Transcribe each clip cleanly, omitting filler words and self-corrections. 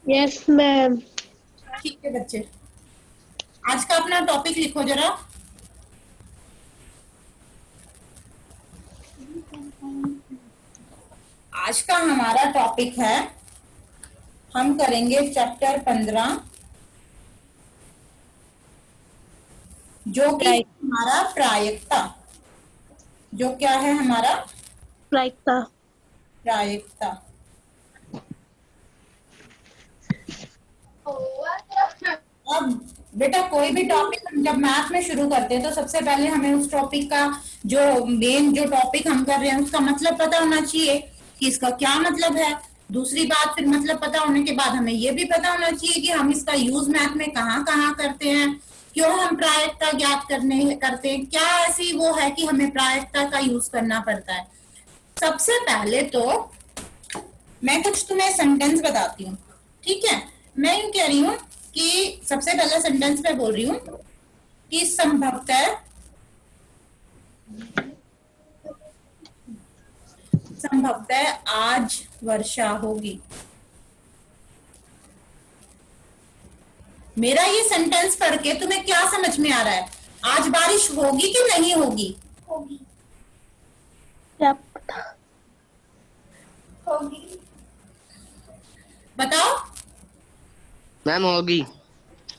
Yes ma'am. ठीक है बच्चे, आज का अपना टॉपिक लिखो जरा। आज का हमारा टॉपिक है, हम करेंगे चैप्टर 15 जो कि हमारा प्रायिकता। जो क्या है हमारा? प्रायिकता। प्रायिकता। अब बेटा कोई भी टॉपिक हम जब मैथ में शुरू करते हैं तो सबसे पहले हमें उस टॉपिक का जो मेन जो टॉपिक हम कर रहे हैं उसका मतलब पता होना चाहिए कि इसका क्या मतलब है। दूसरी बात, फिर मतलब पता होने के बाद हमें ये भी पता होना चाहिए कि हम इसका यूज मैथ में कहाँ कहाँ करते हैं, क्यों हम प्रायिकता ज्ञात करते हैं, क्या ऐसी वो है कि हमें प्रायिकता का यूज करना पड़ता है। सबसे पहले तो मैं कुछ तुम्हें सेंटेंस बताती हूँ, ठीक है। मैं यूं कह रही हूँ कि सबसे पहला सेंटेंस मैं बोल रही हूँ कि संभवतः आज वर्षा होगी। मेरा ये सेंटेंस पढ़ के तुम्हें क्या समझ में आ रहा है? आज बारिश होगी कि नहीं होगी? होगी। क्या पता? होगी। बताओ। मैम होगी।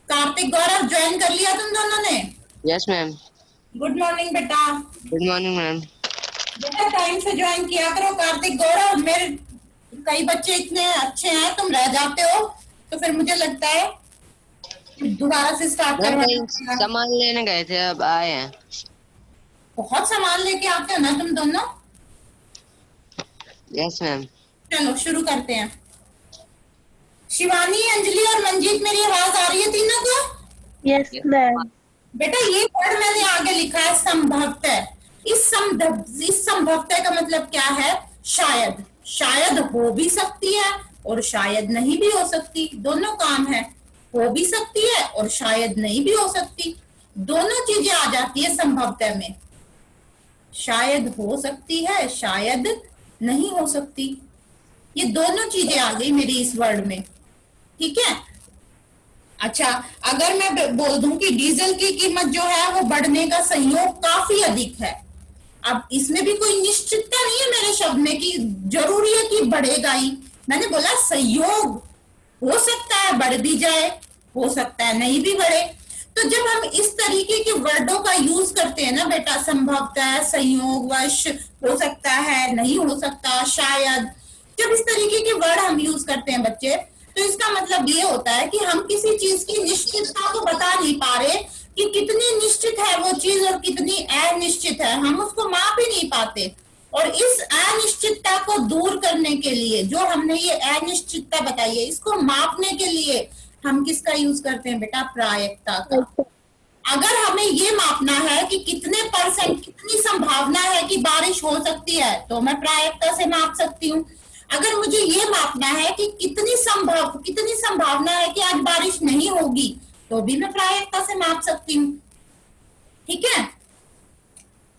कार्तिक, गौरव ज्वाइन कर लिया तुम दोनों ने? Yes ma'am. गुड मॉर्निंग बेटा। Good morning ma'am. बेटा टाइम से ज्वाइन किया करो। कार्तिक, गौरव, मेरे कई बच्चे इतने अच्छे हैं, तुम रह जाते हो तो फिर मुझे लगता है दोबारा से स्टार्ट मैम कहीं करवाना। सामान लेने गए थे, अब आए हैं। बहुत सामान लेके आते हो ना तुम दोनों। Yes ma'am. चलो शुरू करते हैं। शिवानी, अंजलि और मंजीत, मेरी आवाज आ रही है तीनों को? Yes ma'am. बेटा ये वर्ड मैंने आगे लिखा है संभवतः। इस संभवतः का मतलब क्या है? शायद। शायद हो भी सकती है और शायद नहीं भी हो सकती, दोनों काम है। हो भी सकती है और शायद नहीं भी हो सकती, दोनों चीजें आ जाती है संभवतः में। शायद हो सकती है, शायद नहीं हो सकती, ये दोनों चीजें आ गई मेरी इस वर्ड में, ठीक है। अच्छा, अगर मैं बोल दूं कि डीजल की कीमत जो है वो बढ़ने का संयोग काफी अधिक है, अब इसमें भी कोई निश्चितता नहीं है मेरे शब्द में कि जरूरी है कि बढ़ेगा ही। मैंने बोला संयोग, हो सकता है बढ़ भी जाए, हो सकता है नहीं भी बढ़े। तो जब हम इस तरीके के वर्डों का यूज करते हैं ना बेटा, संभवतः, संयोगवश, हो सकता है, नहीं हो सकता, शायद, जब इस तरीके के वर्ड हम यूज करते हैं बच्चे, तो इसका मतलब ये होता है कि हम किसी चीज की निश्चितता को बता नहीं पा रहे कि कितनी निश्चित है वो चीज और कितनी अनिश्चित है, हम उसको माप ही नहीं पाते। और इस अनिश्चितता को दूर करने के लिए, जो हमने ये अनिश्चितता बताई है, इसको मापने के लिए हम किसका यूज करते हैं बेटा? प्रायिकता का। अगर हमें ये मापना है कि कितने परसेंट, कितनी संभावना है कि बारिश हो सकती है, तो मैं प्रायिकता से माप सकती हूँ। अगर मुझे ये मापना है कि कितनी संभावना है कि आज बारिश नहीं होगी, तो भी मैं प्रायिकता से माप सकती हूँ, ठीक है।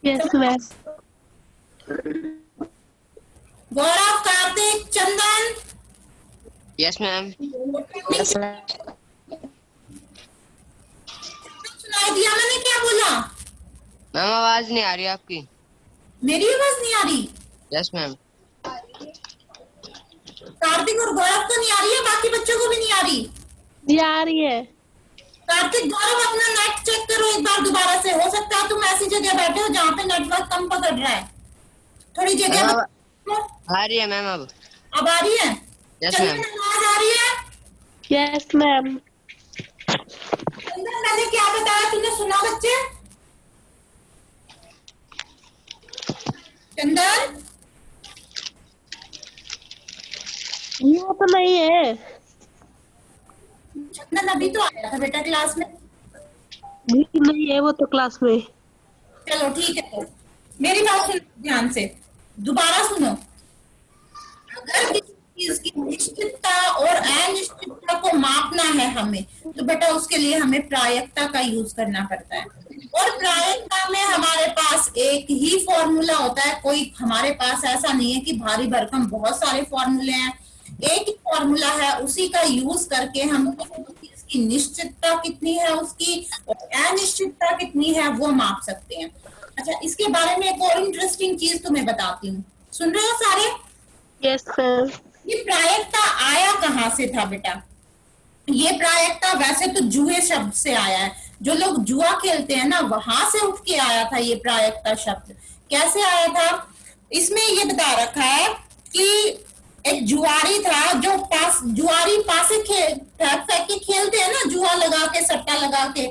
Yes ma'am. Gaurav, Kartik, Chandan. Yes ma'am. सुनाई दिया मैंने क्या बोला? मैम आवाज नहीं आ रही आपकी। मेरी आवाज नहीं आ रही? Yes ma'am. कार्तिक और गौरव को नहीं आ रही है, बाकी बच्चों को भी नहीं आ रही? ये आ रही है। कार्तिक, गौरव, अपना नेट चेक करो एक बार दोबारा से। हो सकता है तुम ऐसी जगह बैठे हो जहाँ पे नेटवर्क कम पकड़ रहा है, थोड़ी जगह आ रही है मैम अब। अब आ रही है? Yes ma'am. चंदन, आवाज आ रही है? Yes ma'am. चंदन, मैंने क्या बताया तूने सुना बच्चे? चंदन, ये तो नहीं है। चंदन अभी तो आया था बेटा क्लास में। भी नहीं है वो तो क्लास में। चलो ठीक है, तो मेरी बात सुनो ध्यान से, दोबारा सुनो। अगर किसी चीज की निश्चितता और अनिश्चितता को मापना है हमें, तो बेटा उसके लिए हमें प्रायिकता का यूज करना पड़ता है। और प्रायिकता में हमारे पास एक ही फॉर्मूला होता है, कोई हमारे पास ऐसा नहीं है कि भारी भरकम बहुत सारे फॉर्मूले हैं। एक ही फॉर्मूला है उसी का यूज करके हम इसकी निश्चितता कितनी है उसकी और अनिश्चितता कितनी है वो माप सकते हैं। अच्छा, इसके बारे में एक और इंटरेस्टिंग चीज तुम्हें बताती हूँ, सुन रहे हो सारे? Yes ma'am. ये प्रायिकता आया कहाँ से था बेटा? ये प्रायिकता वैसे तो जुए शब्द से आया है, जो लोग जुआ खेलते हैं ना वहां से उठ के आया था ये प्रायिकता शब्द। कैसे आया था? इसमें ये बता रखा है कि एक जुआरी था जो जुआरी पासे फेंक के खेलते हैं ना, जुआ लगा के, सट्टा लगा के,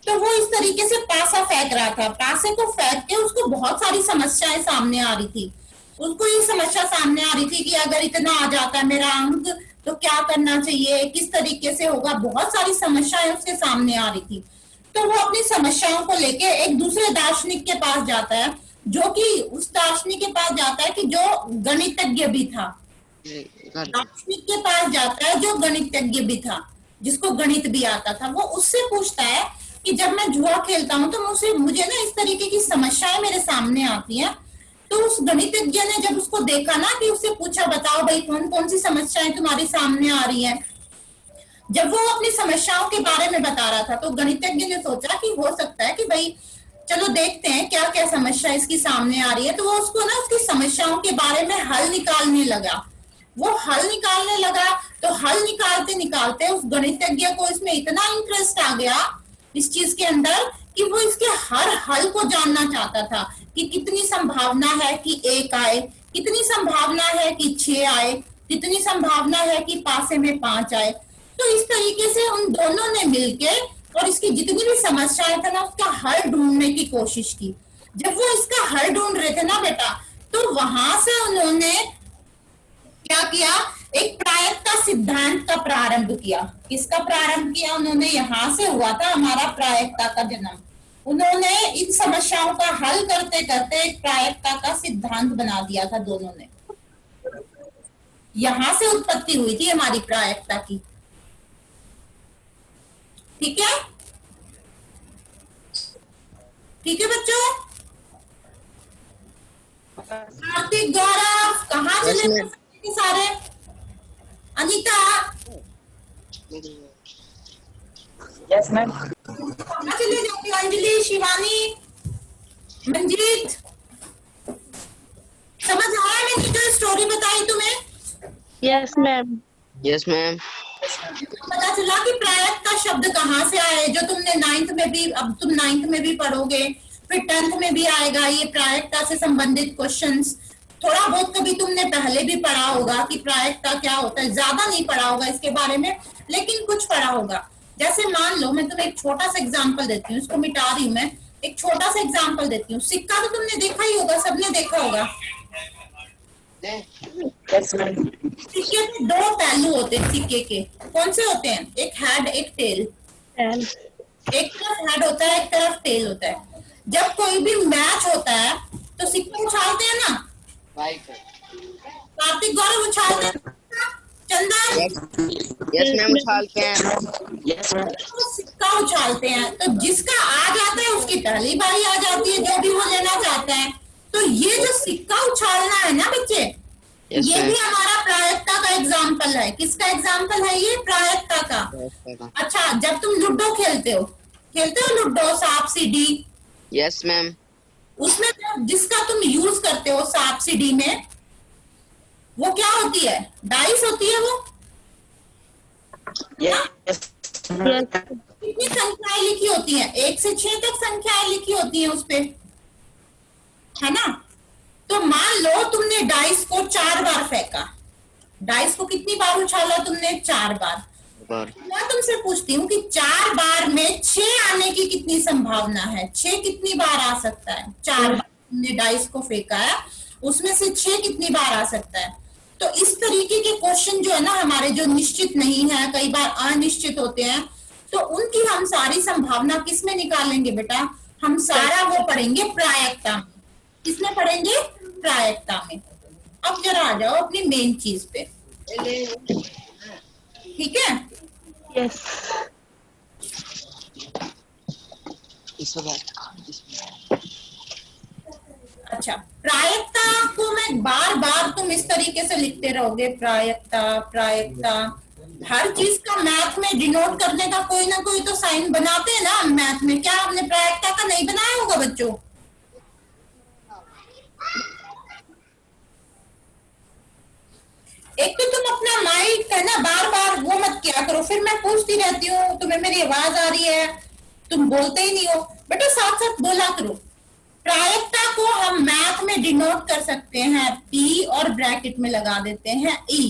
तो वो इस तरीके से पासा फेंक रहा था। पासे को फेंक के उसको बहुत सारी समस्याएं सामने आ रही थी। उसको ये समस्या सामने आ रही थी कि अगर इतना आ जाता है मेरा अंक तो क्या करना चाहिए, किस तरीके से होगा, बहुत सारी समस्याएं उसके सामने आ रही थी। तो वो अपनी समस्याओं को लेके एक दूसरे दार्शनिक के पास जाता है, जो कि उस दार्शनिक के पास जाता है कि जो गणितज्ञ भी था। दार्शनिक के पास जाता है जो गणितज्ञ भी था, जिसको गणित भी आता था। वो उससे पूछता है कि जब मैं जुआ खेलता हूँ तो मुझे ना इस तरीके की समस्याएं मेरे सामने आती हैं। तो उस गणितज्ञ ने जब उसको देखा ना, कि उससे पूछा बताओ भाई कौन कौन सी समस्याएं तुम्हारे सामने आ रही हैं, जब वो अपनी समस्याओं के बारे में बता रहा था तो गणितज्ञ ने सोचा कि हो सकता है कि भाई चलो देखते हैं क्या क्या समस्या इसकी सामने आ रही है। तो वो उसको ना उसकी समस्याओं के बारे में हल निकालने लगा। वो हल निकालने लगा तो हल निकालते निकालते उस गणितज्ञ को इसमें इतना इंटरेस्ट आ गया इस चीज के अंदर कि वो इसके हर हल को जानना चाहता था कि कितनी संभावना है कि 1 आए, कितनी संभावना है कि 6 आए, कितनी संभावना है कि पासे में 5 आए। तो इस तरीके से उन दोनों ने मिलके और इसकी जितनी भी समस्याएं थे ना उसका हल ढूंढने की कोशिश की। जब वो इसका हल ढूंढ रहे थे ना बेटा, तो वहां से उन्होंने क्या किया, एक प्रायिकता सिद्धांत का प्रारंभ किया। किसका प्रारंभ किया उन्होंने? यहां से हुआ था हमारा प्रायिकता का जन्म। उन्होंने इन समस्याओं का हल करते करते एक प्रायिकता का सिद्धांत बना दिया था दोनों ने। यहां से उत्पत्ति हुई थी हमारी प्रायिकता की। ठीक है, ठीक है बच्चों? कार्तिक, गौरव कहाँ चले गए सारे? Anita, yes ma'am. कहाँ चले जाती हो? अंजलि, शिवानी, मंजीत, समझ आया मैंने जो स्टोरी बताई तुम्हें? Yes ma'am. Yes ma'am. पता चला कि प्रायिकता शब्द कहाँ से आए, जो तुमने 9th में भी, अब तुम 9th में भी पढ़ोगे, फिर 10th में भी आएगा ये प्रायिकता से संबंधित क्वेश्चंस। थोड़ा बहुत कभी तुमने पहले भी पढ़ा होगा कि प्रायिकता क्या होता है, ज्यादा नहीं पढ़ा होगा इसके बारे में, लेकिन कुछ पढ़ा होगा। जैसे मान लो मैं तुम्हें एक छोटा सा एग्जाम्पल देती हूँ, इसको मिटा रही हूँ मैं, एक छोटा सा एग्जाम्पल देती हूँ। सिक्का तो तुमने देखा ही होगा, सबने देखा होगा। Yes ma'am. सिक्के के 2 पहलू होते हैं सिक्के के। कौन से होते हैं? एक हेड, एक टेल। एक तरफ हेड होता है, एक तरफ टेल होता है। जब कोई भी मैच होता है तो सिक्के उछालते हैं ना, कार्तिक, गौरव उछालते हैं, चंदन यस मैम उछालते हैं। Yes ma'am. तो सिक्का उछालते हैं, तो जिसका आ जाता है उसकी पहली बारी आ जाती है, जो भी वो लेना चाहता है। तो ये जो सिक्का उछालना है ना बच्चे, ये भी हमारा प्रायिकता का एग्जाम्पल है। किसका एग्जाम्पल है ये? प्रायिकता का। अच्छा, जब तुम लूडो खेलते हो लूडो, सांप सीढ़ी, यस मैम। उसमें जिसका तुम यूज करते हो सांप सीढ़ी में, वो क्या होती है? डाइस होती है वो। यस। कितनी संख्याएं लिखी होती हैं? 1 से 6 तक संख्याएं लिखी होती हैं उसपे, है ना? तो मान लो तुमने डाइस को 4 बार फेंका। डाइस को कितनी बार उछाला तुमने? 4 बार। मैं तुमसे पूछती हूँ कि 4 बार में 6 आने की कितनी संभावना है? 6 कितनी बार आ सकता है? 4 बार तुमने डाइस को फेंका है, उसमें से 6 कितनी बार आ सकता है? तो इस तरीके के क्वेश्चन जो है ना हमारे, जो निश्चित नहीं है, कई बार अनिश्चित होते हैं, तो उनकी हम सारी संभावना किसमें निकालेंगे बेटा? हम सारा वो पढ़ेंगे प्रायिकता में। किसमें पढ़ेंगे? प्रायिकता में। अब जरा आ जाओ अपनी मेन चीज पे, ठीक है? यस। अच्छा, प्रायिकता को मैं बार बार तुम इस तरीके से लिखते रहोगे, प्रायिकता प्रायिकता, हर चीज का मैथ में डिनोट करने का कोई ना कोई तो साइन बनाते हैं ना हम मैथ में। क्या हमने प्रायिकता का नहीं बनाया होगा बच्चों? एक तो तुम अपना माइक है ना बार बार वो मत किया करो, फिर मैं पूछती रहती हूँ तुम्हें मेरी आवाज आ रही है, तुम बोलते ही नहीं हो। बेटा साथ साथ बोला करो। प्रायिकता को हम मैथ में डिनोट कर सकते हैं P और ब्रैकेट में लगा देते हैं E।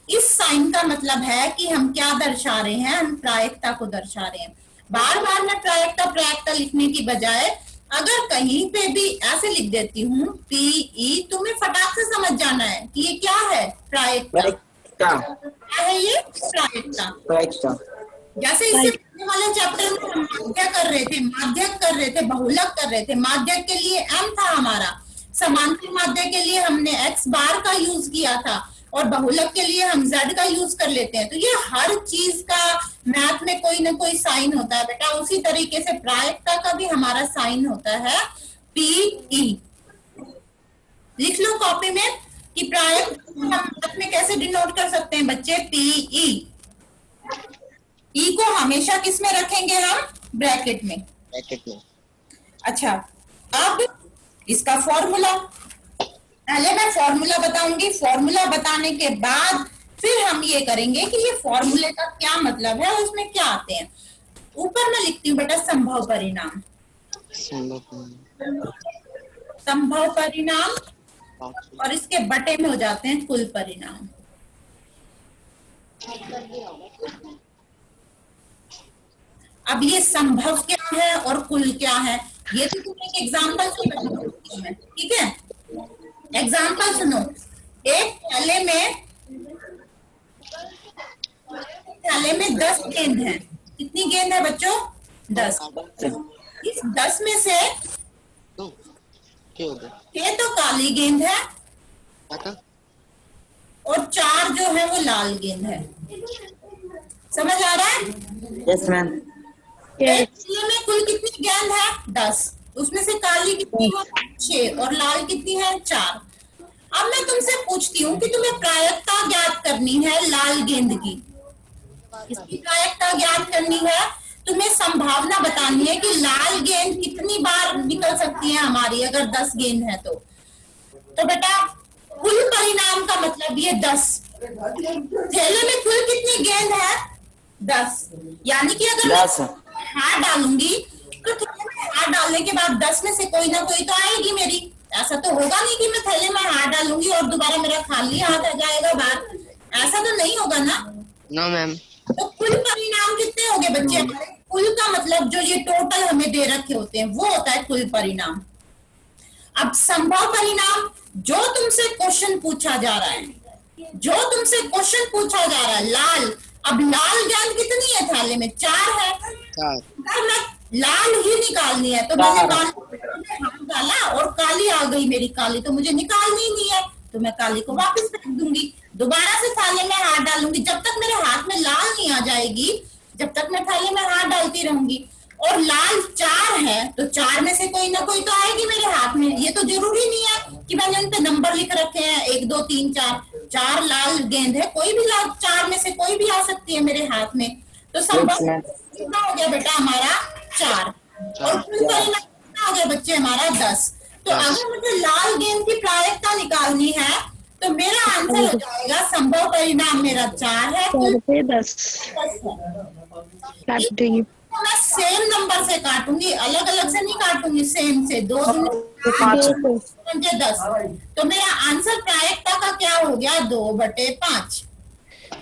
इस साइन का मतलब है कि हम क्या दर्शा रहे हैं, हम प्रायिकता को दर्शा रहे हैं। बार बार मैं प्रायिकता प्रायिकता लिखने की बजाय अगर कहीं पे भी ऐसे लिख देती हूँ PE, तुम्हें फटाक से समझ जाना है कि ये क्या है, प्रायिकता। प्रायिकता क्या है ये? प्रायिकता। प्रायिकता जैसे इससे पहले वाले चैप्टर में हम माध्यक कर रहे थे, माध्यक कर रहे थे, बहुलक कर रहे थे। माध्यक के लिए M था हमारा, समांतर माध्यक के लिए हमने x बार का यूज किया था और बहुलक के लिए हम z का यूज कर लेते हैं। तो ये हर चीज का मैथ में कोई ना कोई साइन होता है बेटा। उसी तरीके से प्रायिकता का भी हमारा साइन होता है PE। लिख लो कॉपी में कि प्रायिकता को हम मैथ में कैसे डिनोट कर सकते हैं बच्चे, PE। E को हमेशा किस में रखेंगे हम? ब्रैकेट में। ब्रैकेट में। अच्छा, अब इसका फॉर्मूला, पहले मैं फॉर्मूला बताऊंगी, फॉर्मूला बताने के बाद फिर हम ये करेंगे कि ये फॉर्मूले का क्या मतलब है और उसमें क्या आते हैं। ऊपर मैं लिखती हूँ बेटा संभव परिणाम, संभव परिणाम, और इसके बटे में हो जाते हैं कुल परिणाम। अब ये संभव क्या है और कुल क्या है, ये तो तुम एक एग्जाम्पल से बताऊंगी, ठीक है? एग्जाम्पल सुनो। एक थैले में 10 गेंद है। कितनी गेंद है बच्चों? 10। इस 10 में से 6 तो काली गेंद है और 4 जो है वो लाल गेंद है। समझ आ रहा है? Yes ma'am. एक थैले में कुल कितनी गेंद है? 10। उसमें से काली कितनी है? 6 और लाल कितनी है? 4। अब मैं तुमसे पूछती हूँ कि तुम्हें प्रायिकता ज्ञात करनी है लाल गेंद की। इसकी प्रायिकता ज्ञात करनी है, तुम्हें संभावना बतानी है कि लाल गेंद कितनी बार निकल सकती है हमारी, अगर 10 गेंद है तो बेटा कुल परिणाम का मतलब ये 10। थैले में कुल कितनी गेंद है? 10। यानी कि अगर 10 हाथ डालूंगी तो थैले में हाथ डालने के बाद 10 में से कोई ना कोई तो आएगी मेरी। ऐसा तो होगा नहीं कि मैं थैले में हाथ डालूंगी और दोबारा मेरा खाली हाथ आ जाएगा बाहर, ऐसा तो नहीं होगा ना। No ma'am. तो कुल परिणाम कितने हो गए बच्चे हमारे? कुल का मतलब जो ये टोटल हमें दे रखे होते हैं वो होता है कुल परिणाम। अब संभव परिणाम, जो तुमसे क्वेश्चन पूछा जा रहा है, जो तुमसे क्वेश्चन पूछा जा रहा है लाल, अब लाल गेंद कितनी है थाले में? 4 है। अगर मैं लाल ही निकालनी है तो मैंने हाथ डाला और काली आ गई मेरी, काली तो मुझे निकालनी ही नहीं है तो मैं काली को वापस फेंक दूंगी, दोबारा से थाले में हाथ डालूंगी। जब तक मेरे हाथ में लाल नहीं आ जाएगी, जब तक मैं थाले में हाथ डालती रहूंगी। और लाल 4 है तो 4 में से कोई ना कोई तो आएगी मेरे हाथ में। ये तो जरूरी नहीं है कि मैंने उन पे नंबर लिख रखे हैं 1 2 3 4। 4 लाल गेंद है, कोई भी लाल 4 में से कोई भी आ सकती है मेरे हाथ में। तो संभव कितना हो गया बेटा हमारा? 4। और कुल परिणाम कितना हो गया बच्चे हमारा? 10। तो अगर मुझे लाल गेंद की प्रायिकता निकालनी है तो मेरा आंसर हो जाएगा, संभव परिणाम मेरा 4 है, कुल 10 काट तो मैं सेम नंबर से काटूंगी, अलग अलग से नहीं काटूंगी, सेम से। 2 मुझे 10, तो मेरा आंसर प्रायिकता का क्या हो गया? 2/5।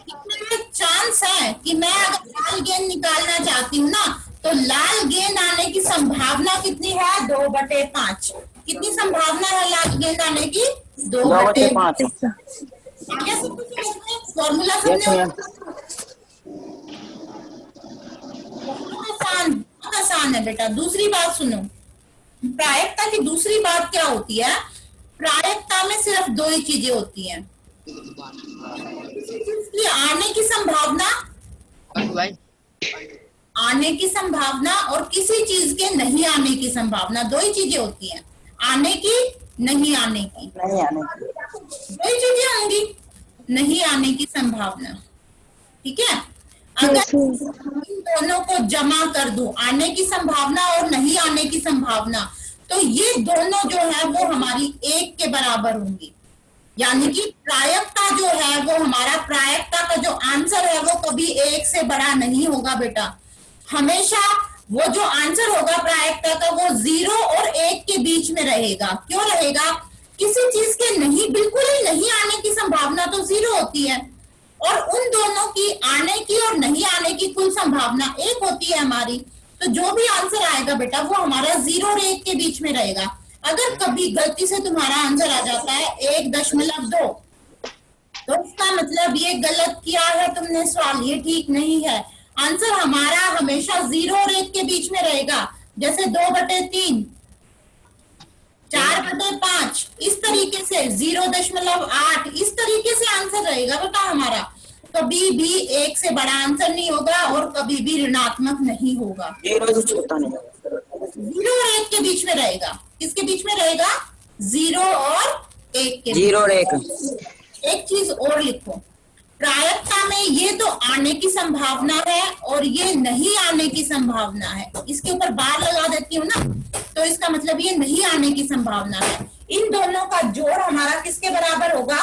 इसमें चांस है कि मैं अगर लाल गेंद निकालना चाहती हूँ ना तो लाल गेंद आने की संभावना कितनी है? 2/5। कितनी संभावना है लाल गेंद आने की? 2/5। आगे से कुछ फॉर्मूला समझो। बहुत आसान है बेटा। दूसरी बात सुनो, प्रायिकता की दूसरी बात क्या होती है? प्रायिकता में सिर्फ 2 ही चीजें होती हैं, आने की संभावना, आने की संभावना और किसी चीज के नहीं आने की संभावना। 2 ही चीजें होती हैं, आने की नहीं आने की, नहीं आने की, वही चीजें होंगी, नहीं आने की संभावना। ठीक है, अगर यस मैम। इन दोनों को जमा कर दूं, आने की संभावना और नहीं आने की संभावना, तो ये दोनों जो है वो हमारी 1 के बराबर होंगी। यानी कि प्रायिकता जो है वो हमारा, प्रायिकता का जो आंसर है वो कभी 1 से बड़ा नहीं होगा बेटा। हमेशा वो जो आंसर होगा प्रायिकता का वो 0 और 1 के बीच में रहेगा। क्यों रहेगा? किसी चीज के नहीं, बिल्कुल ही नहीं आने की संभावना तो 0 होती है, और उन दोनों की आने की और नहीं आने की कुल संभावना 1 होती है हमारी। तो जो भी आंसर आएगा बेटा वो हमारा 0 और 1 के बीच में रहेगा। अगर कभी गलती से तुम्हारा आंसर आ जाता है 1.2, तो इसका मतलब ये गलत किया है तुमने सवाल, ये ठीक नहीं है। आंसर हमारा हमेशा 0 और 1 के बीच में रहेगा। जैसे 2/3, 4/5, इस तरीके से 0.8, इस तरीके से आंसर रहेगा बेटा हमारा। कभी भी 1 से बड़ा आंसर नहीं होगा और कभी भी ऋणात्मक नहीं होगा। 0 से छोटा नहीं, 0 और 1 के बीच में रहेगा। किसके बीच में रहेगा? 0 और 1 के बीच। 0 और 1। एक चीज और लिखो, प्रायिकता में ये तो आने की संभावना है और ये नहीं आने की संभावना है। इसके ऊपर बार लगा देती हूँ ना, तो इसका मतलब ये नहीं आने की संभावना है। इन दोनों का जोड़ हमारा किसके बराबर होगा?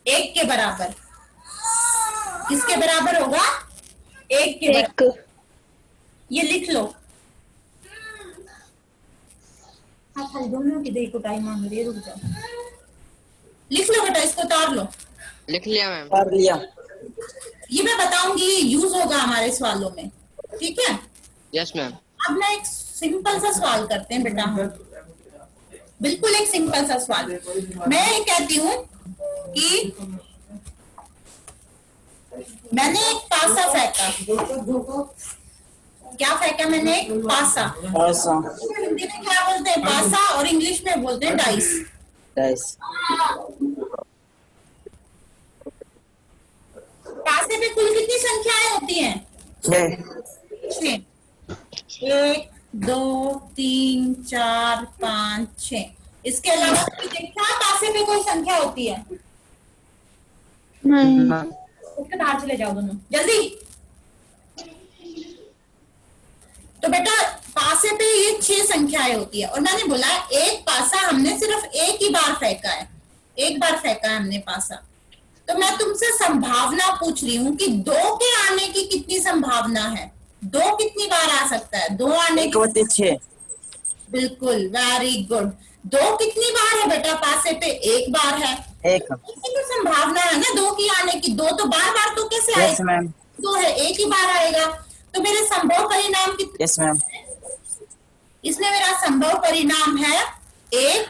1 के बराबर। किसके बराबर होगा? 1 के बराबर। 1। ये लिख लो। हाँ, खाली दोनों की दही कुटाई मांग रही है, रुक जाओ। लिख लो बेटा, इसको उतार लो। लिख लिया मैम। कर लिया। ये मैं बताऊंगी, ये यूज होगा हमारे सवालों में। ठीक है, यस मैम। अब ना एक सिंपल सा सवाल करते हैं बेटा हम, बिल्कुल एक सिंपल सा सवाल। मैं ये कहती हूँ कि मैंने एक पासा फेंका। क्या फेंका मैंने? एक पासा। पासा, हिंदी में क्या बोलते हैं? पासा, और इंग्लिश में बोलते हैं डाइस। डाइस, पासे पे कुल कितनी संख्याएं होती हैं? 6। 1 2 3 4 5 6। इसके अलावा कोई देखा पासे पे कोई संख्या होती है? नहीं। उसके बाहर चले जाओ दोनों जल्दी। तो बेटा पासे पे ये 6 संख्याएं होती है, और मैंने बोला एक पासा हमने सिर्फ एक ही बार फेंका है, एक बार फेंका है हमने पासा। तो मैं तुमसे संभावना पूछ रही हूँ कि 2 के आने की कितनी संभावना है? 2 कितनी बार आ सकता है? 2 आने की। 1/6। बिल्कुल, वेरी गुड। 2 कितनी बार है बेटा पासे पे? 1 बार है। 1। इतनी तो संभावना है ना 2 की आने की। 2 तो बार बार तो कैसे यस आएगा? मैम। 2 है, 1 ही बार आएगा। तो मेरे संभव परिणाम कितने? Yes ma'am. इसमें मेरा संभव परिणाम है 1,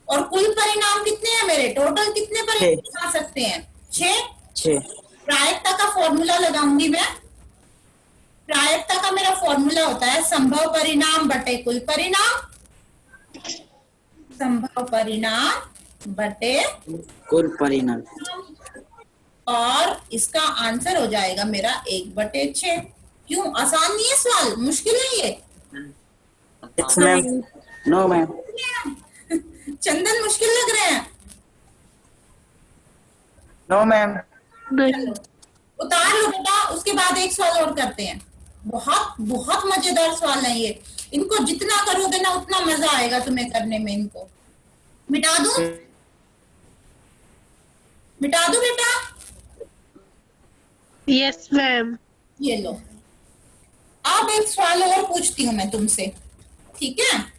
और कुल परिणाम कितने हैं मेरे? टोटल कितने परिणाम आ सकते हैं? 6। प्रायिकता का फॉर्मूला लगाऊंगी मैं। प्रायिकता का मेरा फॉर्मूला होता है संभव परिणाम बटे कुल परिणाम। संभव परिणाम बटे कुल परिणाम। और इसका आंसर हो जाएगा मेरा 1/6। क्यों? आसान नहीं है सवाल, मुश्किल है ये। Yes ma'am. No ma'am. Chandan मुश्किल लग रहे हैं? No ma'am. नहीं। उतार लो बेटा, उसके बाद एक सवाल और करते हैं। बहुत बहुत मजेदार सवाल है ये। इनको जितना करोगे ना उतना मजा आएगा तुम्हें करने में। इनको मिटा दूं? मिटा दूं बेटा? Yes ma'am. ये लो। अब एक सवाल और पूछती हूँ मैं तुमसे, ठीक है?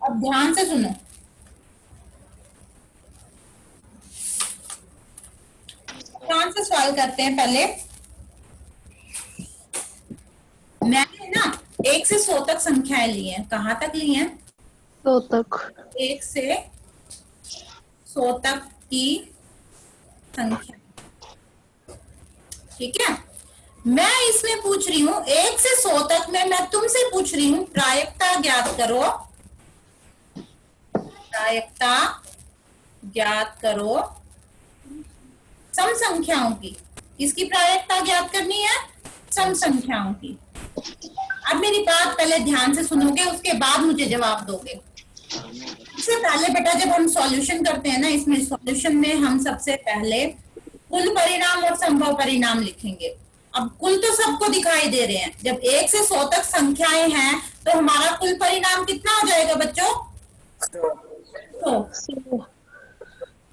अब ध्यान से सुनो। ध्यान से सवाल करते हैं पहले। मैंने ना 1 से 100 तक संख्याएं ली हैं। कहाँ तक ली हैं? 100 तक। 1 से 100 तक की संख्या, ठीक है? मैं इसमें पूछ रही हूँ 1 से 100 तक में, मैं तुमसे पूछ रही हूँ प्रायिकता ज्ञात करो। प्रायिकता ज्ञात करो सम संख्याओं की। किसकी प्रायिकता ज्ञात करनी है? सम संख्याओं की। अब मेरी बात पहले ध्यान से सुनोगे, उसके बाद मुझे जवाब दोगे। सबसे पहले बेटा जब हम सॉल्यूशन करते हैं ना, इसमें सॉल्यूशन में हम सबसे पहले कुल परिणाम और संभव परिणाम लिखेंगे। अब कुल तो सबको दिखाई दे रहे हैं, जब 1 से 100 तक संख्याएं हैं तो हमारा कुल परिणाम कितना हो जाएगा बच्चों? तो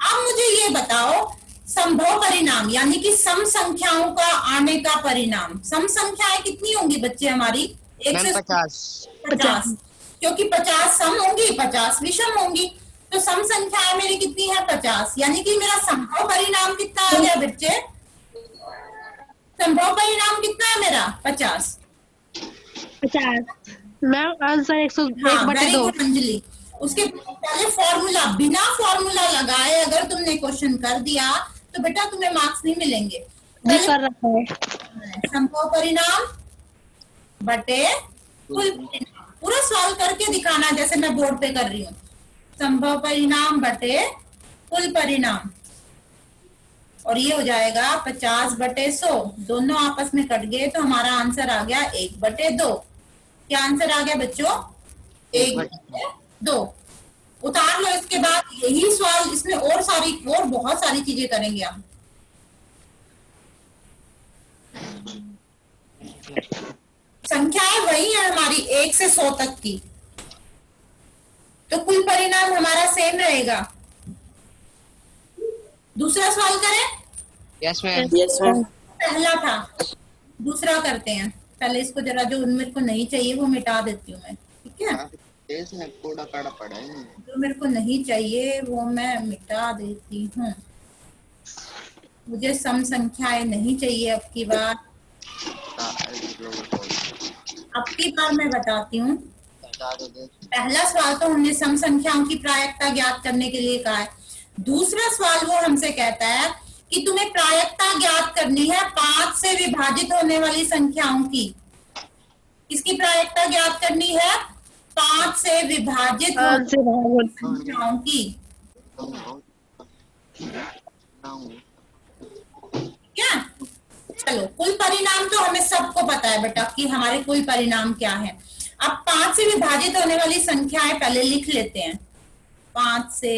अब मुझे ये बताओ संभव परिणाम यानी कि सम संख्याओं का आने का परिणाम। सम संख्याएं कितनी होंगी बच्चे हमारी? 1 मैम से 50। 50, क्योंकि 50 सम होंगी, 50 विषम होंगी, तो सम संख्याएं मेरी कितनी है? 50। यानी कि मेरा संभव परिणाम कितना आ गया बच्चे? संभव परिणाम कितना है मेरा? 50। 50 मैम आंसर 101 हाँ, बटे वेरी 2। गुड अंजलि। उसके पहले फॉर्मूला, बिना फॉर्मूला लगाए अगर तुमने क्वेश्चन कर दिया तो बेटा तुम्हें मार्क्स नहीं मिलेंगे। जी कर रखा है। संभव परिणाम बटे कुल परिणाम, पूरा सॉल्व करके दिखाना जैसे मैं बोर्ड पे कर रही हूँ। संभव परिणाम बटे कुल परिणाम, और ये हो जाएगा 50 बटे 100। दोनों आपस में कट गए तो हमारा आंसर आ गया 1 बटे 2। क्या आंसर आ गया बच्चों? 1 बटे 2। उतार लो। इसके बाद यही सवाल, इसमें और बहुत सारी चीजें करेंगे हम। संख्याएं वही है हमारी 1 से 100 तक की, तो कुल परिणाम हमारा सेम रहेगा। दूसरा सवाल करें? Yes ma'am. Yes, ma'am. पहला था, दूसरा करते हैं। पहले इसको जरा, जो मेरे को नहीं चाहिए वो मिटा देती हूँ मैं, ठीक है? इसमें कूड़ा काड़ा पड़ा है। जो मेरे को नहीं चाहिए वो मैं मिटा देती हूँ। मुझे सम संख्याएं नहीं चाहिए अब की बार। अब की बार मैं बताती हूँ। पहला सवाल तो हमने सम संख्याओं की प्रायिकता ज्ञात करने के लिए कहा है। दूसरा सवाल वो हमसे कहता है कि तुम्हें प्रायिकता ज्ञात करनी है 5 से विभाजित होने वाली संख्याओं की। किसकी प्रायिकता ज्ञात करनी है? 5 से विभाजित होने वाली संख्याओं की। क्या? चलो, कुल परिणाम तो हमें सबको पता है बेटा कि हमारे कुल परिणाम क्या है। अब 5 से विभाजित होने वाली संख्याएं पहले लिख लेते हैं। 5 से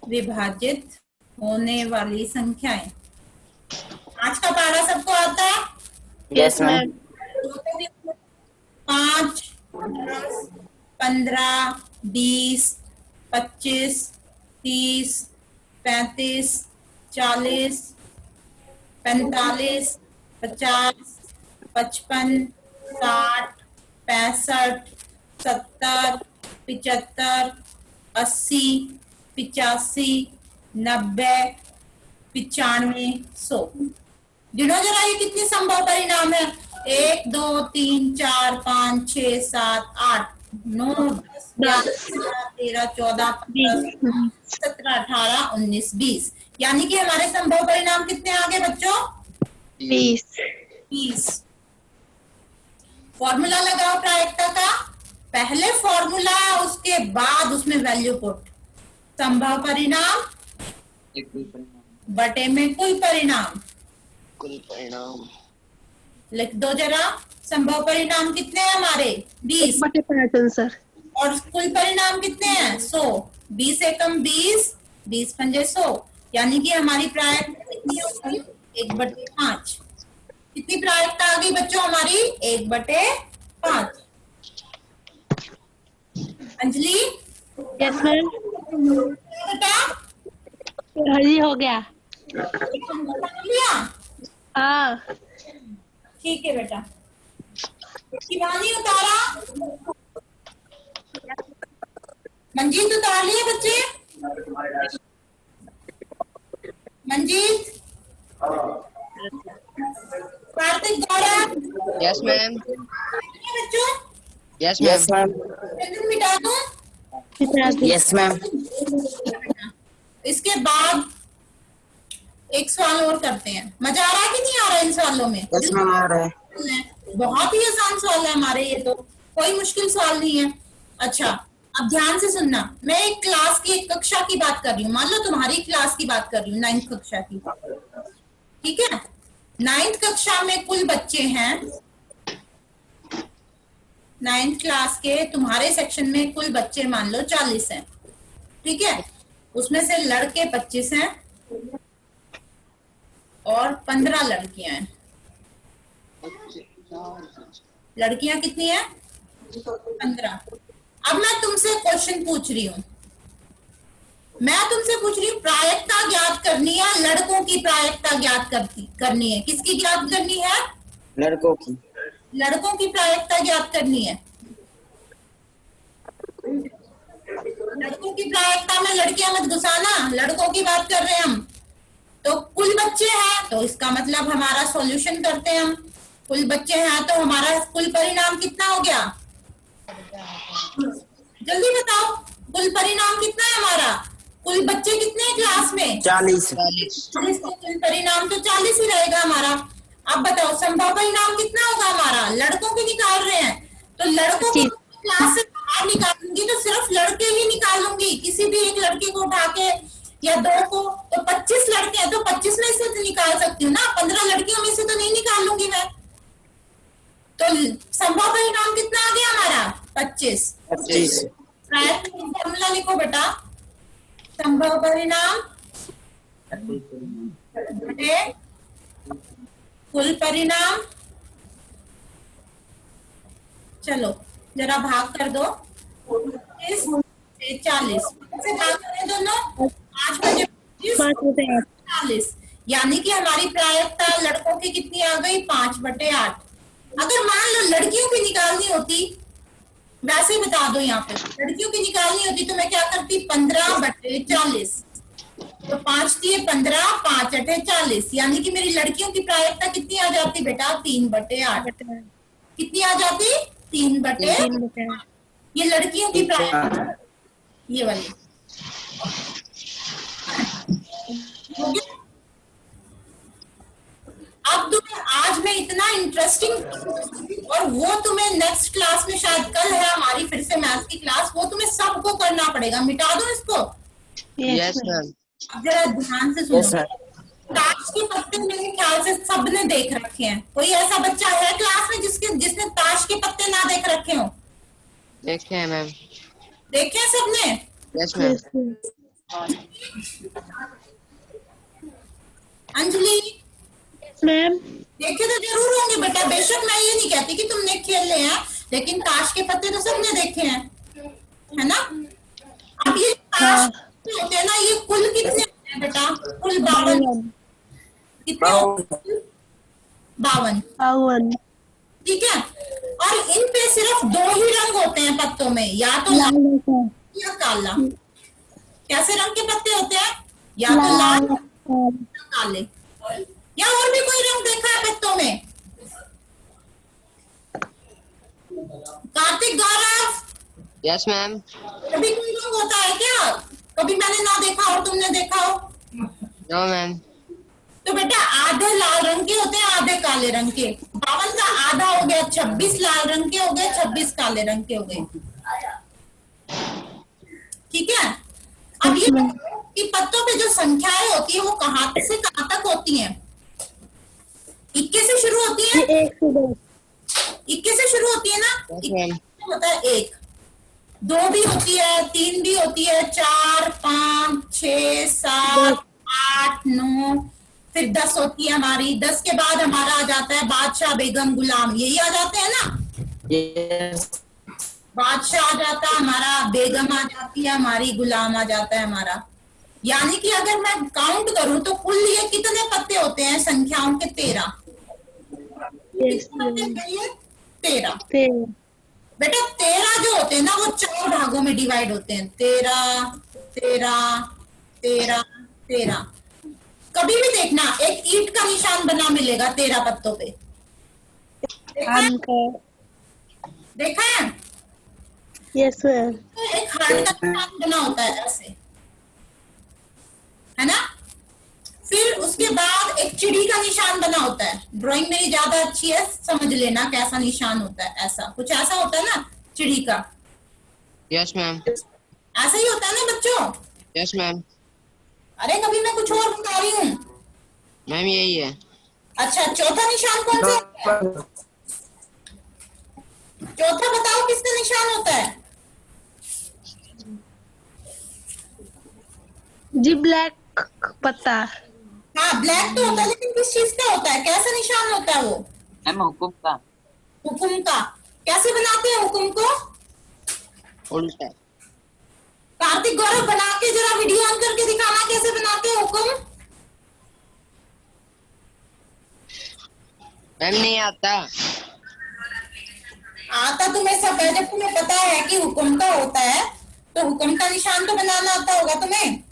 विभाजित होने वाली संख्याएं। आज का पढ़ा सबको आता है? Yes, ma'am. 5, 10, 15, 20, 25, 30, 35, 40, 45, 50, 55, 60, 65, 70, 75, 80, 85, 90, 95, 100। गिनो जरा ये कितने संभव परिणाम है? 1, 2, 3, 4, 5, 6, 7, 8, 9, 10, 11, 13, 14, 15, 17, 18, 19, 20। यानी कि हमारे संभव परिणाम कितने आ गए बच्चों? 20। फॉर्मूला लगाओ प्रायिकता का। पहले फॉर्मूला, उसके बाद उसमें वैल्यू पुट। संभव परिणाम बटे में कुल परिणाम। कुल परिणाम लिख दो जरा। संभव परिणाम कितने हैं हमारे? 20 बटे 5 आंसर। और कुल परिणाम कितने हैं? 100। 20 एकम 20, 20 पंजे 100। यानी कि हमारी प्रायिकता कितनी होगी? 1 बटे 5। कितनी प्रायिकता आ गई बच्चों हमारी? 1 बटे 5। Anjali yes ma'am. बेटा जी हो गया। लिया? हाँ ठीक है बेटा। शिवानी उतारा? मंजीत उतार लिए बच्चे? Manjeet, Kartik, Gaurav, yes ma'am. बच्चों यस Yes, मैम। ma'am. मिटा दूं? Yes, ma'am. इसके बाद एक सवाल और करते हैं। मजा आ रहा है कि नहीं आ रहा है इन सवालों में? Yes, ma'am. आ रहा है। बहुत ही आसान सवाल है हमारे, ये तो कोई मुश्किल सवाल नहीं है। अच्छा, अब ध्यान से सुनना, मैं एक क्लास की, एक कक्षा की बात कर रही हूँ, मान लो तुम्हारी क्लास की बात कर रही हूँ, 9th कक्षा की, ठीक है। 9th कक्षा में कुल बच्चे हैं, 9th क्लास के तुम्हारे सेक्शन में कुल बच्चे मान लो 40 हैं, ठीक है। उसमें से लड़के 25 हैं और 15 लड़कियां हैं। लड़कियां कितनी है? 15। अब मैं तुमसे क्वेश्चन पूछ रही हूँ, मैं तुमसे पूछ रही हूँ प्रायिकता ज्ञात करनी है, लड़कों की प्रायिकता ज्ञात करनी है। किसकी ज्ञात करनी है? लड़कों की। लड़कों की प्रायिकता ज्ञात करनी है। लड़कों की प्रायिकता में लड़कियां मत घुसाना, लड़कों की बात कर रहे हैं हम। तो कुल बच्चे हैं तो इसका मतलब हमारा सॉल्यूशन करते हैं हम। कुल बच्चे हैं तो हमारा कुल परिणाम कितना हो गया? जल्दी बताओ, कुल परिणाम कितना है हमारा? कुल बच्चे कितने हैं क्लास में? 40। तो कुल परिणाम तो 40 ही रहेगा हमारा। अब बताओ संभव परिणाम कितना होगा हमारा? लड़कों के निकाल रहे हैं तो लड़कों को क्लास से बाहर निकालूंगी तो सिर्फ लड़के ही निकालूंगी, किसी भी एक लड़के को उठा के या दो को। तो 25 लड़के हैं तो 25 में से तो निकाल सकती हूँ ना, 15 लड़कियों में से तो नहीं निकालूंगी मैं। तो संभव परिणाम कितना आ गया हमारा? 25। फॉर्मूला लिखो बेटा, संभव परिणाम बटे कुल परिणाम। चलो जरा भाग कर दो, 25 से 40 से भाग करें दोनों, 5 बजे 40, यानी कि हमारी प्रायिकता लड़कों की कितनी आ गई? 5/8। अगर मान लो लड़कियों की निकालनी होती, वैसे ही बता दो यहाँ पे, लड़कियों की निकालनी होती तो मैं क्या करती? 15/40। तो 5 दिए 15, 5 40, यानी कि मेरी लड़कियों की प्रायिकता कितनी आ जाती बेटा? 3/8। कितनी आ जाती? 3/8। ये लड़कियों की प्रायिकता, ये वाली हो गया। अब तुम्हें आज मैं इतना इंटरेस्टिंग, और वो तुम्हें नेक्स्ट क्लास में, शायद कल है हमारी फिर से मैथ्स की क्लास, वो तुम्हें सबको करना पड़ेगा। मिटा दो इसको। Yes ma'am. अब जरा ध्यान से सुनो। ताश के पत्ते मेरे ख्याल से सबने देख रखे हैं। कोई ऐसा बच्चा है क्लास में जिसने ताश के पत्ते ना देख रखे हो? देखे हैं मैम। देखे हैं सबने? Yes ma'am. अंजलि मैम देखे तो जरूर होंगे बेटा, बेशक मैं ये नहीं कहती कि तुमने खेले हैं, लेकिन ताश के पत्ते तो सबने देखे हैं, है ना? अब ये ताश होते हैं ना, ये कुल कितने होते हैं बेटा? कुल 52। कितने? 52। ठीक है। और इन पे सिर्फ 2 ही रंग होते हैं पत्तों में, या तो लाल या काला। कैसे रंग के पत्ते होते हैं? या तो लाल या काले, या और भी कोई रंग देखा है पत्तों में? Kartik, Gaurav, yes ma'am. कभी कोई रंग होता है क्या? कभी मैंने ना देखा और तुमने देखा हो? No ma'am. तो बेटा आधे लाल रंग के होते हैं, आधे काले रंग के। 52 का आधा हो गया 26 लाल रंग के हो गए, 26 काले रंग के हो गए। ठीक है। अब ये कि पत्तों पे जो संख्याएं होती है वो कहाँ से कहाँ तक होती हैं? 21 से शुरू होती है, 21 से शुरू होती है ना? 21 होता है 1, 2 भी होती है, 3 भी होती है, 4, 5, 6, 7, 8, 9, फिर 10 होती है हमारी। 10 के बाद हमारा आ जाता है बादशाह, बेगम, गुलाम, यही आ जाते हैं ना? यस। बादशाह आ जाता है हमारा, बेगम आ जाती है हमारी, गुलाम आ जाता है हमारा। यानी कि अगर मैं काउंट करूं तो कुल ये कितने पत्ते होते हैं संख्याओं के? 13। 13। बेटा 13 जो होते हैं ना वो 4 भागों में डिवाइड होते हैं। 13, 13, 13, 13। कभी भी देखना एक ईंट का निशान बना मिलेगा 13 पत्तों पे। देखा है? Yes ma'am. एक हार्ट का निशान बना होता है ऐसे, है ना? फिर उसके बाद एक चिड़ी का निशान बना होता है। ड्राइंग मेरी ज्यादा अच्छी है, समझ लेना कैसा निशान होता है। ऐसा कुछ ऐसा होता है ना चिड़ी का। Yes, ma'am. ऐसा ही होता है ना बच्चों? Yes, ma'am. अरे कभी मैं कुछ और बता रही हूँ। मैम यही है। अच्छा, चौथा निशान कौन सा है? चौथा बताओ किसका निशान होता है? जी ब्लैक पत्ता। हाँ, ब्लैक तो होता है, लेकिन किस चीज का होता है? कैसा निशान होता है वो? मैम हुकुम का। हुकुम का। कैसे बनाते हैं हुकुम को? उल्टा। कार्तिक गौरव बना के जरा वीडियो ऑन करके दिखाना कैसे बनाते हैं हुकुम। मैम नहीं आता। आता तुम्हें सब है, जब तुम्हें पता है कि हुकुम का होता है तो हुकुम का निशान तो बनाना आता होगा तुम्हें।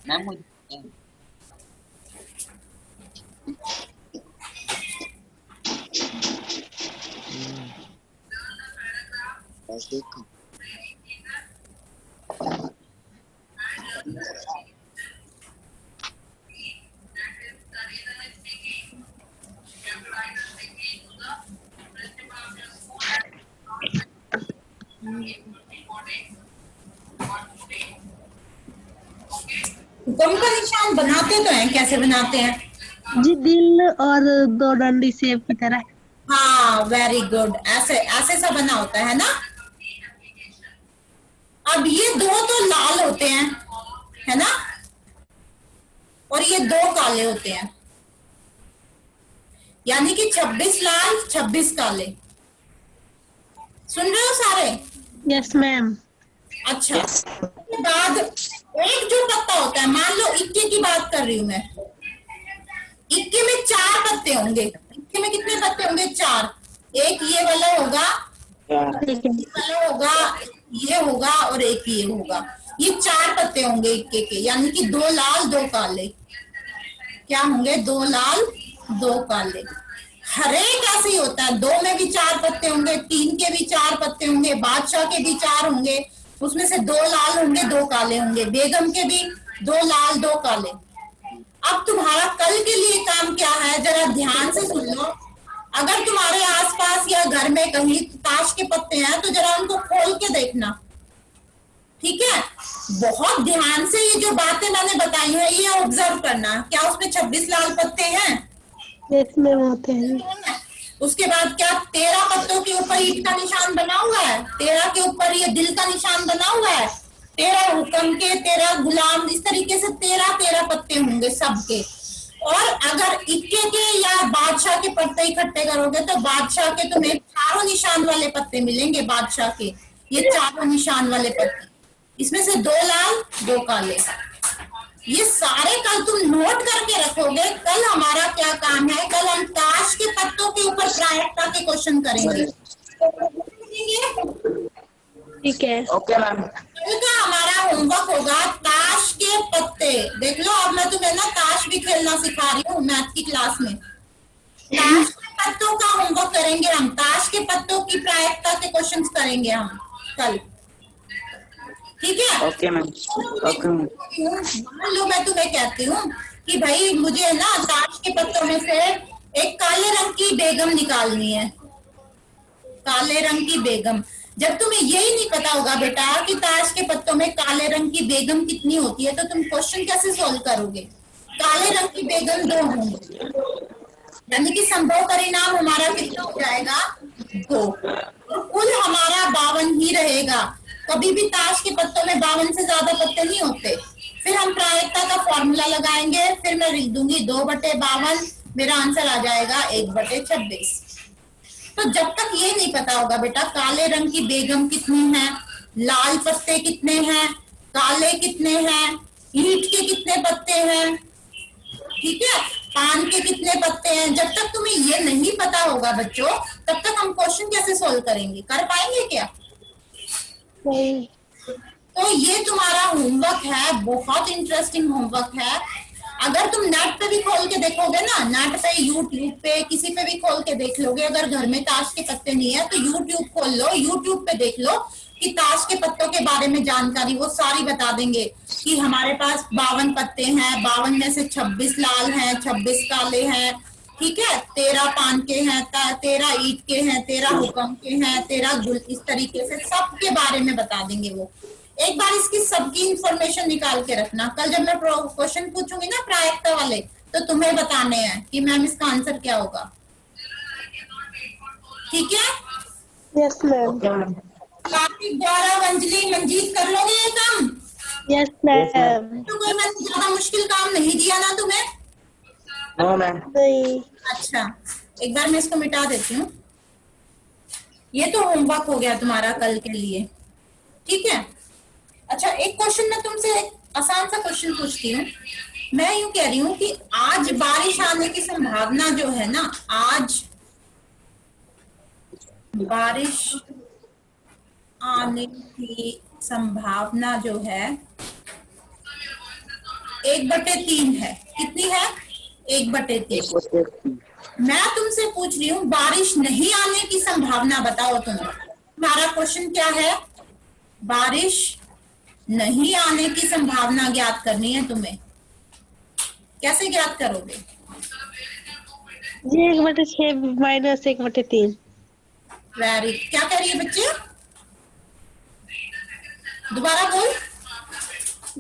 मैम मुझे हुकुम का निशान बनाते तो हैं, कैसे बनाते हैं? जी दिल और दो डंडी सेब की तरह। हाँ, वेरी गुड। ऐसे ऐसे सा बना होता है ना। अब ये दो तो लाल होते हैं, है ना, और ये दो काले होते हैं, यानी कि 26 लाल 26 काले। सुन रहे हो सारे? Yes ma'am. अच्छा, उसके बाद एक जो पत्ता होता है, मान लो इक्के की बात कर रही हूं मैं, इक्के में 4 पत्ते होंगे। इक्के में कितने पत्ते होंगे? 4। एक ये वाला होगा, ठीक है। ये वाला होगा, ये होगा और एक ये होगा। ये 4 पत्ते होंगे इक्के के, यानी कि 2 लाल 2 काले। क्या होंगे? 2 लाल 2 काले। हर एक ऐसे ही होता है, 2 में भी 4 पत्ते होंगे, 3 के भी 4 पत्ते होंगे, बादशाह के भी 4 होंगे, उसमें से 2 लाल होंगे 2 काले होंगे, बेगम के भी 2 लाल 2 काले। अब तुम्हारा कल के लिए काम क्या है, जरा ध्यान से सुन लो। अगर तुम्हारे आसपास या घर में कहीं ताश के पत्ते हैं तो जरा उनको खोल के देखना, ठीक है? बहुत ध्यान से ये जो बातें मैंने बताई हैं ये ऑब्जर्व करना। क्या उसमें 26 लाल पत्ते हैं? यस मैम होते हैं। उसके बाद क्या 13 पत्तों के ऊपर ईंट का निशान बना हुआ है? 13 के ऊपर ये दिल का निशान बना हुआ है। 13 हुक्म के, 13 गुलाम, इस तरीके से 13 पत्ते होंगे सबके। और अगर इक्के के या बादशाह के पत्ते इकट्ठे करोगे तो बादशाह के तुम्हें 4 निशान वाले पत्ते मिलेंगे। बादशाह के ये 4 निशान वाले पत्ते, इसमें से 2 लाल 2 काले। ये सारे कल तुम नोट करके रखोगे। कल हमारा क्या काम है? कल हम ताश के पत्तों के ऊपर प्रायिकता के क्वेश्चन करेंगे। ठीक है। Okay ma'am. कल का हमारा होमवर्क होगा ताश के पत्ते। देख लो, अब मैं तुम्हें ना ताश भी खेलना सिखा रही हूँ मैथ की क्लास में। ताश के पत्तों का होमवर्क करेंगे हम, ताश के पत्तों की प्रायिकता के क्वेश्चन करेंगे हम कल, ठीक है? Okay ma'am. Okay ma'am. मान लो मैं तुम्हें कहती हूँ कि भाई मुझे ना ताश के पत्तों में से एक काले रंग की बेगम निकालनी है। काले रंग की बेगम। जब तुम्हें यही नहीं पता होगा बेटा कि ताश के पत्तों में काले रंग की बेगम कितनी होती है, तो तुम क्वेश्चन कैसे सोल्व करोगे? काले रंग की बेगम 2 होंगी, यानी कि संभव परिणाम हमारा कितना हो जाएगा? 2। तो कुल हमारा 52 ही रहेगा। कभी भी ताश के पत्तों में 52 से ज्यादा पत्ते नहीं होते। फिर हम प्रायिकता का फॉर्मूला लगाएंगे, फिर मैं लिख दूंगी 2/52, मेरा आंसर आ जाएगा 1/26। तो जब तक ये नहीं पता होगा बेटा काले रंग की बेगम कितनी है, लाल पत्ते कितने हैं, काले कितने हैं, ईंट के कितने पत्ते हैं, ठीक है, पान के कितने पत्ते हैं, जब तक तुम्हें ये नहीं पता होगा बच्चों, तब तक हम क्वेश्चन कैसे सोल्व करेंगे? कर पाएंगे क्या? नहीं। तो ये तुम्हारा होमवर्क है, बहुत इंटरेस्टिंग होमवर्क है। अगर तुम नेट पे भी खोल के देखोगे ना, नेट पे, यूट्यूब पे, किसी पे भी खोल के देख लोगे, अगर घर में ताश के पत्ते नहीं है तो यूट्यूब खोल लो, यूट्यूब पे देख लो कि ताश के पत्तों के बारे में जानकारी वो सारी बता देंगे कि हमारे पास 52 पत्ते हैं, 52 में से 26 लाल हैं, 26 काले हैं, ठीक है, 13 पान के हैं, 13 ईट के हैं, 13 हुक्म के हैं, 13 गुल, इस तरीके से सबके बारे में बता देंगे वो। एक बार इसकी सबकी इंफॉर्मेशन निकाल के रखना, कल जब मैं क्वेश्चन पूछूंगी ना प्रायिकता वाले, तो तुम्हें बताने हैं कि मैम इसका आंसर क्या होगा। ठीक है, यस मैम। कार्तिक, गौरव, अंजलि, मंजीत कर लोगे ये काम? Yes ma'am. तो कोई मैंने ज्यादा मुश्किल काम नहीं दिया ना तुम्हें? No ma'am. नहीं। अच्छा, एक बार मैं इसको मिटा देती हूँ। ये तो होमवर्क हो गया तुम्हारा कल के लिए, ठीक है। अच्छा, एक क्वेश्चन मैं तुमसे एक आसान सा क्वेश्चन पूछती हूँ। मैं यूं कह रही हूँ कि आज बारिश आने की संभावना जो है ना, आज बारिश आने की संभावना जो है 1/3 है। कितनी है? 1/3। मैं तुमसे पूछ रही हूँ बारिश नहीं आने की संभावना बताओ तुम्हें। तुम्हारा क्वेश्चन क्या है? बारिश नहीं आने की संभावना ज्ञात करनी है तुम्हें। कैसे ज्ञात करोगे? जी 1/6 माइनस 1/3। वेरी, क्या कह रही है बच्चे? दोबारा बोल।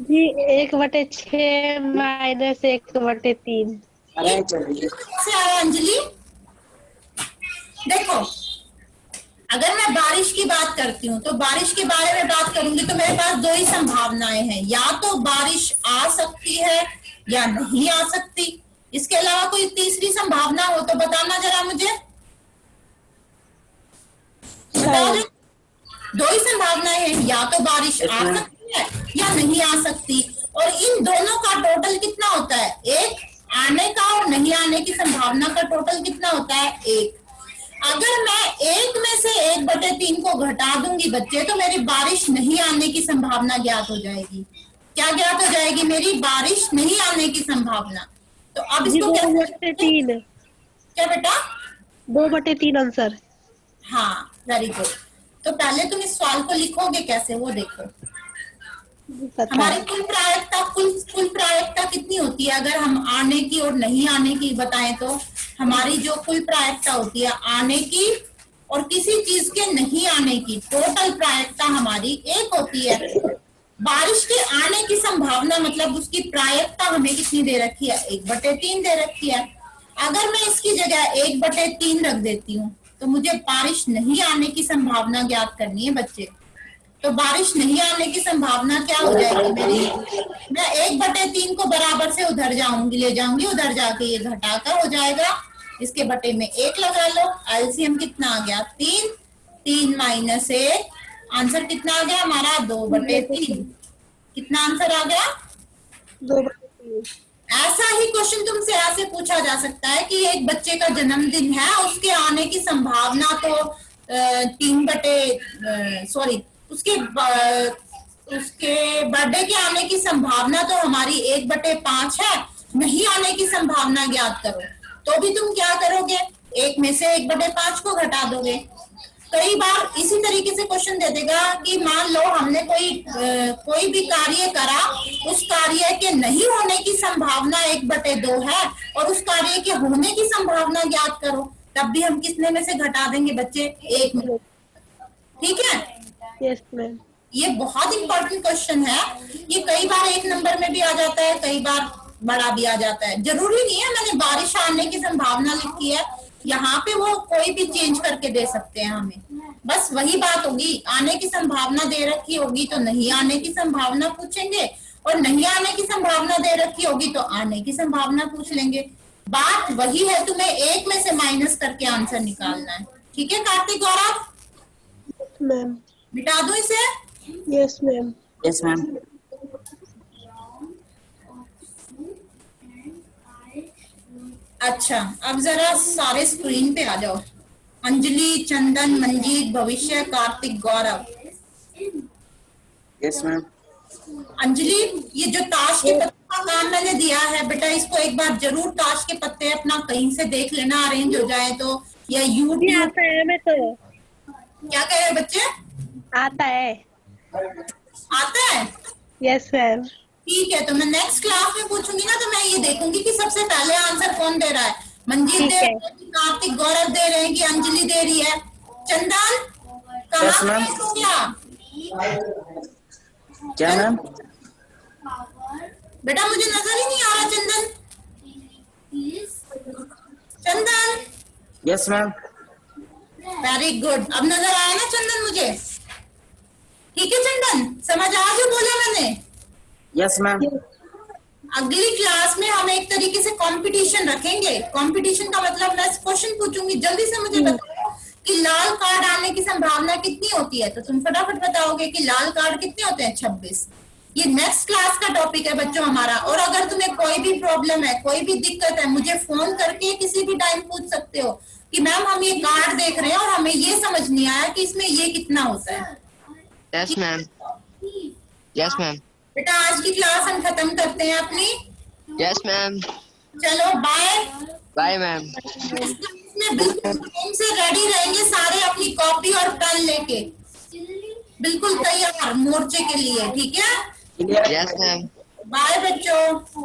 जी 1/6 माइनस 1/3। कैसे आया अंजलि? देखो, अगर मैं बारिश की बात करती हूँ तो बारिश के बारे में बात करूंगी तो मेरे पास दो ही संभावनाएं हैं, या तो बारिश आ सकती है या नहीं आ सकती। इसके अलावा कोई तीसरी संभावना हो तो बताना जरा मुझे, बताओ। दो ही संभावनाएं हैं, या तो बारिश आ सकती है या नहीं आ सकती। और इन दोनों का टोटल कितना होता है? एक। आने का और नहीं आने की संभावना का टोटल कितना होता है? 1। अगर मैं 1 में से 1/3 को घटा दूंगी बच्चे, तो मेरी बारिश नहीं आने की संभावना ज्ञात हो जाएगी। क्या ज्ञात हो जाएगी? मेरी बारिश नहीं आने की संभावना। तो अब जी इसको कैसे? 2/3। क्या बेटा? 2/3 आंसर। हाँ, वेरी गुड। तो पहले तुम इस सवाल को लिखोगे कैसे, वो देखो। पता हमारी है। कुल प्रायिकता कितनी होती है? अगर हम आने की और नहीं आने की बताएं तो हमारी जो कुल प्रायिकता होती है आने की और किसी चीज के नहीं आने की, टोटल प्रायिकता हमारी 1 होती है। बारिश के आने की संभावना मतलब उसकी प्रायिकता हमें कितनी दे रखी है? 1/3 दे रखी है। अगर मैं इसकी जगह 1/3 रख देती हूँ तो मुझे बारिश नहीं आने की संभावना ज्ञात करनी है बच्चे। तो बारिश नहीं आने की संभावना क्या हो जाएगी मेरी? मैं 1/3 को बराबर से उधर ले जाऊंगी, उधर जाके ये घटाकर हो जाएगा। इसके बटे में 1 लगा लो। एलसीएम कितना आ गया? 3। 3 - 1, आंसर कितना आ गया हमारा? 2/3। कितना आंसर आ गया? 2/3। ऐसा ही क्वेश्चन तुमसे ऐसे पूछा जा सकता है कि एक बच्चे का जन्मदिन है, उसके आने की संभावना तो 3 उसके बर्थडे के आने की संभावना तो हमारी 1/5 है। नहीं आने की संभावना ज्ञात करो, तो भी तुम क्या करोगे? 1 में से 1/5 को घटा दोगे। कई बार इसी तरीके से क्वेश्चन दे देगा कि मान लो हमने कोई भी कार्य करा, उस कार्य के नहीं होने की संभावना 1/2 है और उस कार्य के होने की संभावना ज्ञात करो। तब भी हम किसने में से घटा देंगे बच्चे? 1 में। ठीक है, यस मैम। ये बहुत इंपॉर्टेंट क्वेश्चन है। ये कई बार 1 नंबर में भी आ जाता है, कई बार बड़ा भी आ जाता है। जरूरी नहीं है मैंने बारिश आने की संभावना लिखी है, यहाँ पे वो कोई भी चेंज करके दे सकते हैं हमें। बस वही बात होगी, आने की संभावना दे रखी होगी तो नहीं आने की संभावना पूछेंगे, और नहीं आने की संभावना दे रखी होगी तो आने की संभावना पूछ लेंगे। बात वही है, तुम्हें 1 में से माइनस करके आंसर निकालना है। ठीक है कार्तिक, गौरव? मैम। मिटा दो इसे? Yes ma'am. Yes ma'am. अच्छा, अब जरा सारे स्क्रीन पे आ जाओ। अंजलि, चंदन, मंजीत, भविष्य, कार्तिक, गौरव। Yes ma'am. अंजलि, ये जो ताश के पत्ते का काम मैंने दिया है बेटा, इसको एक बार जरूर ताश के पत्ते अपना कहीं से देख लेना, अरेंज हो जाए तो, या यूट्यूब। आता है हमें तो। क्या कह रहे बच्चे? आता है। आता है? Yes ma'am. ठीक है, तो मैं नेक्स्ट क्लास में पूछूंगी ना, तो मैं ये देखूंगी कि सबसे पहले आंसर कौन दे रहा है। मंजीत ठीक दे है। रहे हैं कि कार्तिक गौरव दे रहे हैं कि अंजलि दे रही है? चंदन Yes, कहाँ ma'am. है तो क्या? क्या मैम? बेटा मुझे नजर ही नहीं आ रहा चंदन। चंदन यस मैम। वेरी गुड, अब नजर आया ना चंदन मुझे? ठीक है चंदन, समझ आ जो बोला मैंने? Yes ma'am. अगली क्लास में हम एक तरीके से कंपटीशन रखेंगे। कंपटीशन का मतलब मैं क्वेश्चन पूछूंगी, जल्दी से मुझे बताओ कि लाल कार्ड आने की संभावना कितनी होती है। तो तुम फटाफट बताओगे कि लाल कार्ड कितने होते हैं? 26। ये नेक्स्ट क्लास का टॉपिक है बच्चों हमारा। और अगर तुम्हें कोई भी प्रॉब्लम है, कोई भी दिक्कत है, मुझे फोन करके किसी भी टाइम पूछ सकते हो कि मैम हम ये कार्ड देख रहे हैं और हमें ये समझ नहीं आया कि इसमें ये कितना होता है। Yes ma'am. Yes ma'am. बेटा आज की क्लास हम खत्म करते हैं अपनी। Yes ma'am. चलो बाय। Bye ma'am. इसमें बिल्कुल टाइम से रेडी रहेंगे सारे, अपनी कॉपी और पेन लेके बिल्कुल तैयार मोर्चे के लिए, ठीक है? Yes ma'am. बाय बच्चों।